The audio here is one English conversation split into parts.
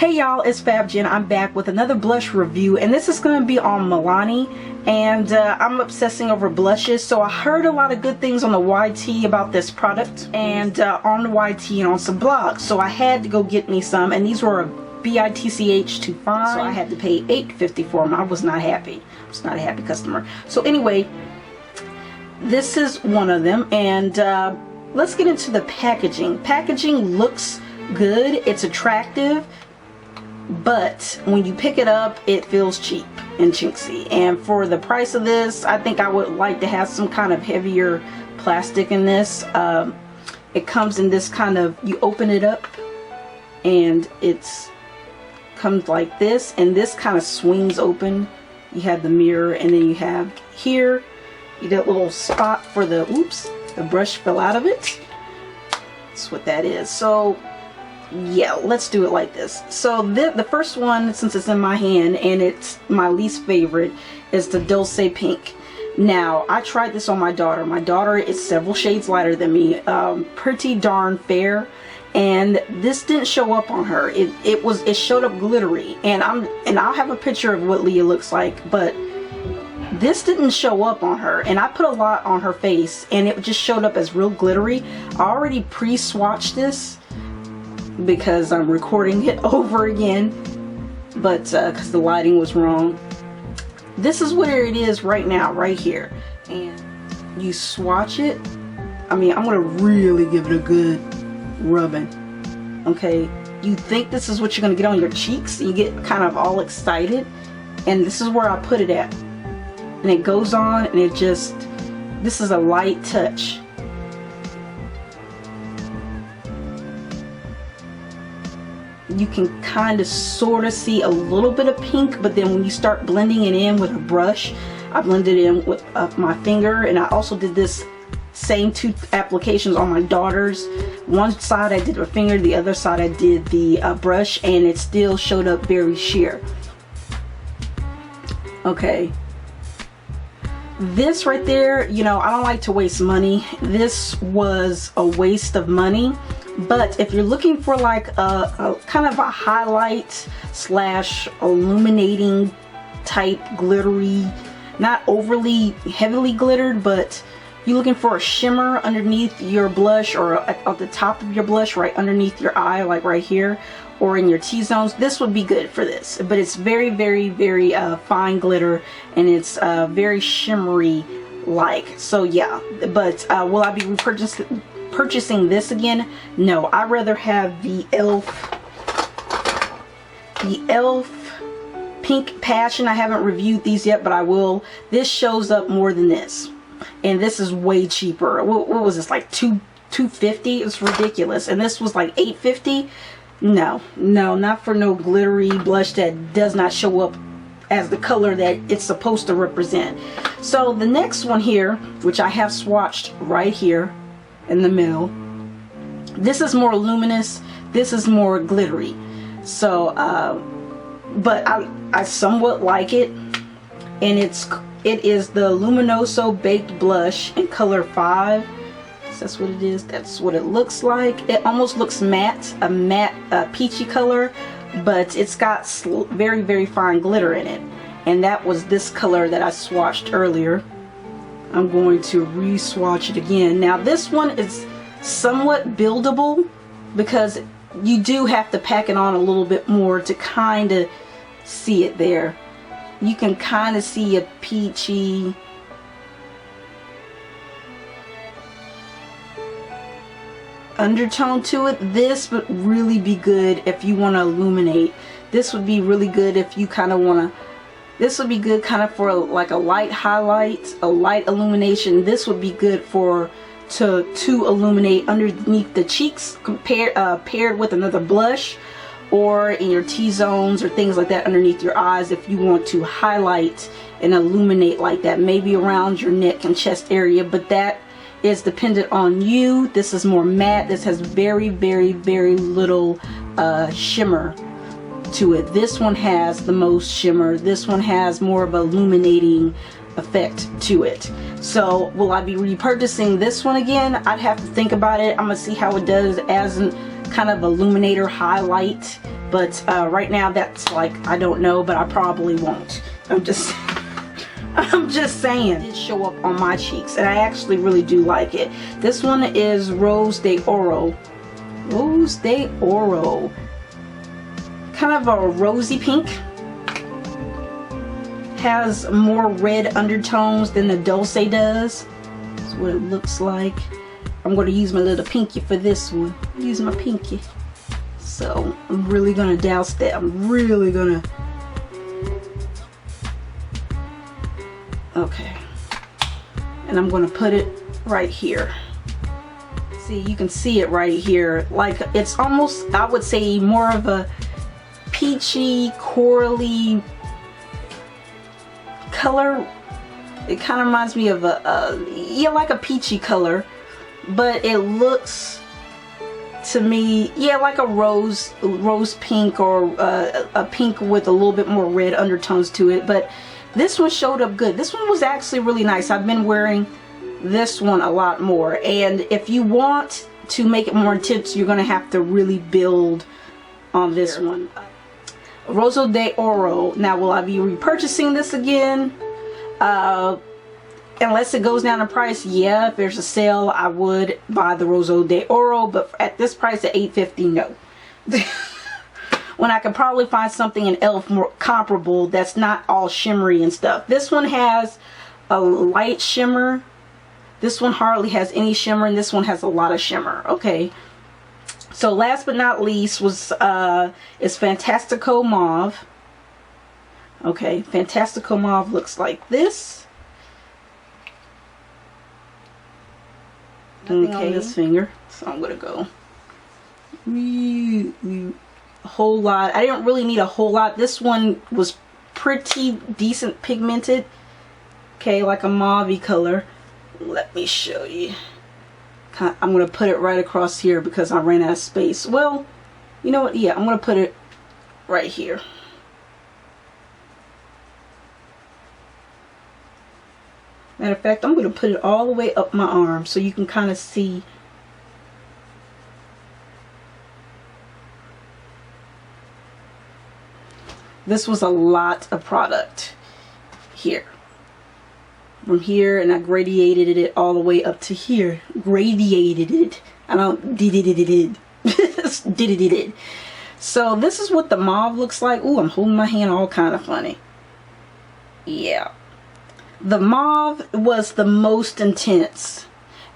Hey y'all, it's FabJen. I'm back with another blush review, and this is going to be on Milani. And I'm obsessing over blushes, so I heard a lot of good things on the YT about this product, and on the YT and on some blogs, so I had to go get me some, and these were a BITCH to find, so I had to pay $8.50 for them. I was not happy. I was not a happy customer. So anyway, this is one of them, and let's get into the packaging. Packaging looks good, it's attractive, but when you pick it up, it feels cheap and chintzy. And for the price of this, I think I would like to have some kind of heavier plastic in this. It comes in this kind of, you open it up and it's comes like this, and this kind of swings open. You have the mirror, and then you have here, you get a little spot for the, oops, the brush fell out of it. That's what that is. So yeah, let's do it like this. So the first one, since it's in my hand and it's my least favorite, is the Dolce Pink. Now, I tried this on my daughter. My daughter is several shades lighter than me, pretty darn fair, and this didn't show up on her. It showed up glittery, and I'll have a picture of what Leah looks like, but this didn't show up on her, and I put a lot on her face and it just showed up as real glittery. I already pre-swatched this because I'm recording it over again, but because the lighting was wrong. This is where it is right now, right here, and you swatch it. I mean, I'm gonna really give it a good rubbing. Okay, you think this is what you're gonna get on your cheeks, you get kind of all excited, and this is where I put it at, and it goes on, and it just, this is a light touch. You can kind of sort of see a little bit of pink, but then when you start blending it in with a brush, I blended it in with my finger, and I also did this same two applications on my daughter's. One side I did with finger, the other side I did the brush, and it still showed up very sheer. Okay. This right there, you know, I don't like to waste money. This was a waste of money. But if you're looking for like a kind of a highlight slash illuminating type glittery, not overly heavily glittered, but you're looking for a shimmer underneath your blush, or at the top of your blush, right underneath your eye, like right here, or in your T-zones, this would be good for this. But it's very, very, very fine glitter, and it's very shimmery like. So yeah, but will I be purchasing this again? No, I'd rather have the e.l.f. Pink Passion. I haven't reviewed these yet, but I will. This shows up more than this, and this is way cheaper. What was this, like $2.50? It's ridiculous. And this was like $8.50. No, not for no glittery blush that does not show up as the color that it's supposed to represent. So the next one here, which I have swatched right here in the middle, this is more luminous, this is more glittery. So but I somewhat like it, and it is the Luminoso Baked Blush in color 5. That's what it is. That's what it looks like. It almost looks matte, a matte peachy color, but it's got very, very fine glitter in it, and that was this color that I swatched earlier. I'm going to re-swatch it again. Now this one is somewhat buildable because you do have to pack it on a little bit more to kind of see it there. You can kind of see a peachy, undertone to it. This would really be good if you want to illuminate. This would be really good if you kind of want to, this would be good kind of for like a light highlight, a light illumination. This would be good for to illuminate underneath the cheeks, paired with another blush, or in your T-zones or things like that underneath your eyes, if you want to highlight and illuminate like that, maybe around your neck and chest area. But that is dependent on you. This is more matte. This has very, very, very little shimmer to it. This one has the most shimmer. This one has more of a illuminating effect to it. So will I be repurchasing this one again? I'd have to think about it. I'm gonna see how it does as an kind of illuminator highlight but right now that's like, I don't know, but I probably won't. I'm just I'm just saying. It did show up on my cheeks, and I actually really do like it. This one is Rose de Oro. Rose de Oro. Kind of a rosy pink. Has more red undertones than the Dolce does. That's what it looks like. I'm going to use my little pinky for this one. Use my pinky. So I'm really going to douse that. I'm really going to. Okay. And I'm going to put it right here. See, you can see it right here. Like, it's almost, I would say, more of a peachy, corally color. It kind of reminds me of yeah, like a peachy color, but it looks to me, yeah, like a rose pink, or a pink with a little bit more red undertones to it. But this one showed up good. This one was actually really nice. I've been wearing this one a lot more, and if you want to make it more intense, you're gonna have to really build on this one. Rose de Oro. Now, will I be repurchasing this again? Unless it goes down in price, yeah. If there's a sale, I would buy the Rose de Oro, but at this price at $8.50, no. When I could probably find something in e.l.f. more comparable that's not all shimmery and stuff. This one has a light shimmer. This one hardly has any shimmer, and this one has a lot of shimmer. Okay. So last but not least was is Fantastico Mauve. Okay, Fantastico Mauve looks like this. Nothing on this finger, so I'm gonna go a whole lot. I didn't really need a whole lot. This one was pretty decent pigmented. Okay, like a mauve color. Let me show you. I'm going to put it right across here because I ran out of space. Well, you know what? Yeah, I'm going to put it right here. Matter of fact, I'm going to put it all the way up my arm so you can kind of see. This was a lot of product here. From here, and I gradiated it all the way up to here. Gradiated it. I don't did it. So this is what the mauve looks like. Ooh, I'm holding my hand all kind of funny. Yeah. The mauve was the most intense.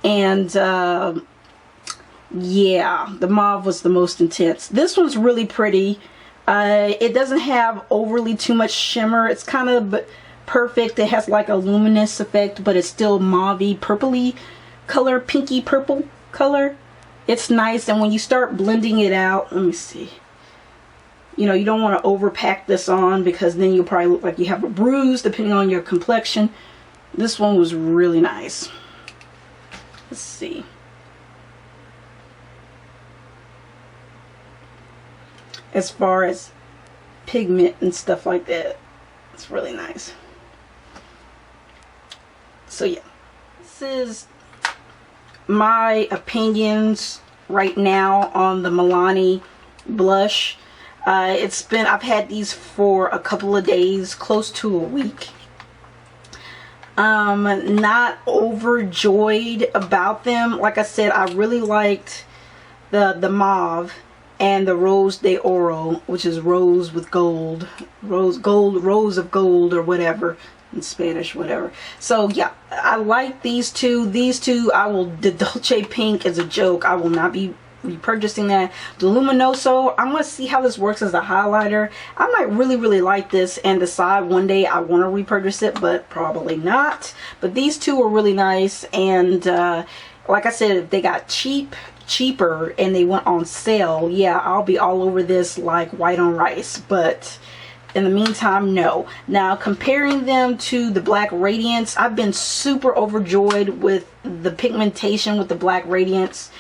And yeah, the mauve was the most intense. This one's really pretty. It doesn't have overly too much shimmer. It's kind of perfect. It has like a luminous effect, but it's still mauvey, purpley color, pinky purple color. It's nice, and when you start blending it out, let me see. You know, you don't want to overpack this on because then you'll probably look like you have a bruise depending on your complexion. This one was really nice. Let's see. As far as pigment and stuff like that, it's really nice. So yeah, this is my opinions right now on the Milani blush. I've had these for a couple of days, close to a week. Not overjoyed about them. Like I said, I really liked the mauve and the Rose de Oro, which is rose with gold, rose of gold, or whatever in Spanish, whatever. So yeah, I like these two. These two, the Dolce Pink is a joke. I will not be repurchasing that. The Luminoso, I'm going to see how this works as a highlighter. I might really like this and decide one day I want to repurchase it, but probably not. But these two are really nice, and like I said, if they got cheaper and they went on sale, yeah, I'll be all over this like white on rice. But in the meantime, no. Now, comparing them to the Black Radiance, I've been super overjoyed with the pigmentation with the Black Radiance.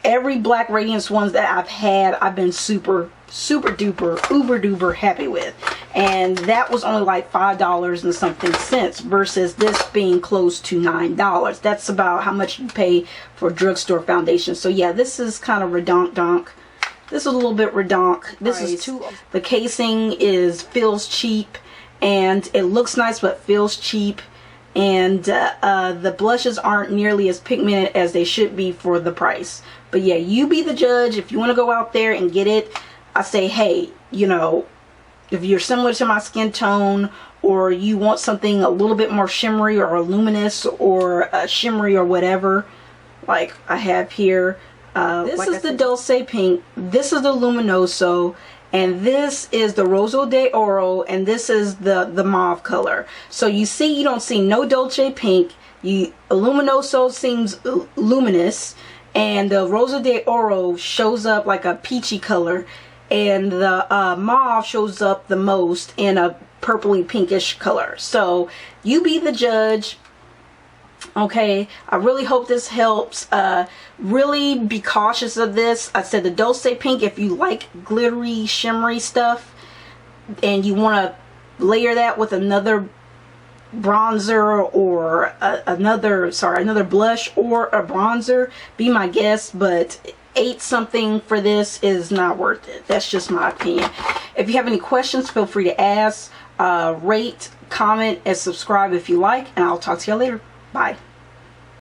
Every Black Radiance ones that I've had, I've been super duper, uber duper happy with. And that was only like $5 and something cents versus this being close to $9. That's about how much you pay for a drugstore foundation. So yeah, this is kind of redonk-donk. This is a little bit redonk. This is too, the casing feels cheap, and it looks nice but feels cheap, and the blushes aren't nearly as pigmented as they should be for the price. But yeah, you be the judge. If you want to go out there and get it, I say, hey, you know, if you're similar to my skin tone, or you want something a little bit more shimmery or luminous or shimmery or whatever, like I have here. This is the Dolce Pink, this is the Luminoso, and this is the Rosa de Oro, and this is the mauve color. So you see, you don't see no Dolce Pink. Luminoso seems luminous, and the Rosa de Oro shows up like a peachy color, and the mauve shows up the most in a purpley pinkish color. So you be the judge. Okay, I really hope this helps. Really be cautious of this. I said the Dolce Pink, if you like glittery, shimmery stuff, and you want to layer that with another bronzer or another blush or a bronzer, be my guest. But $8 something for this is not worth it. That's just my opinion. If you have any questions, feel free to ask. Rate, comment, and subscribe if you like, and I'll talk to you later. Bye.